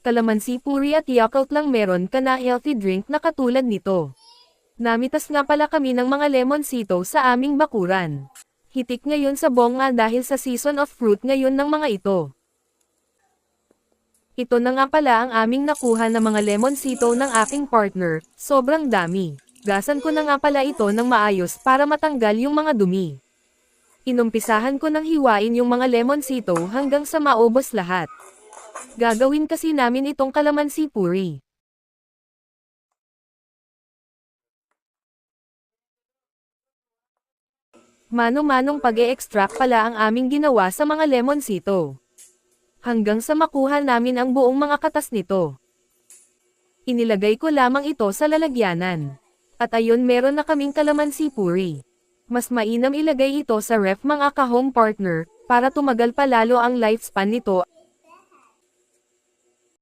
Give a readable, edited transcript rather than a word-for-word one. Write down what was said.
Kalamansi puri at Yakult lang meron ka na healthy drink na katulad nito. Namitas nga pala kami ng mga lemonsito sa aming bakuran. Hitik ngayon sa bonga dahil sa season of fruit ngayon ng mga ito. Ito na nga pala ang aming nakuha na mga lemonsito ng aking partner, sobrang dami. Gasan ko na nga pala ito ng maayos para matanggal yung mga dumi. Inumpisahan ko ng hiwain yung mga lemonsito hanggang sa maubos lahat. Gagawin kasi namin itong kalamansi puri. Mano-manong pag-e-extract pala ang aming ginawa sa mga lemonsito. Hanggang sa makuha namin ang buong mga katas nito. Inilagay ko lamang ito sa lalagyanan. At ayun meron na kaming kalamansi puri. Mas mainam ilagay ito sa ref mga ka-home partner, para tumagal pa lalo ang lifespan nito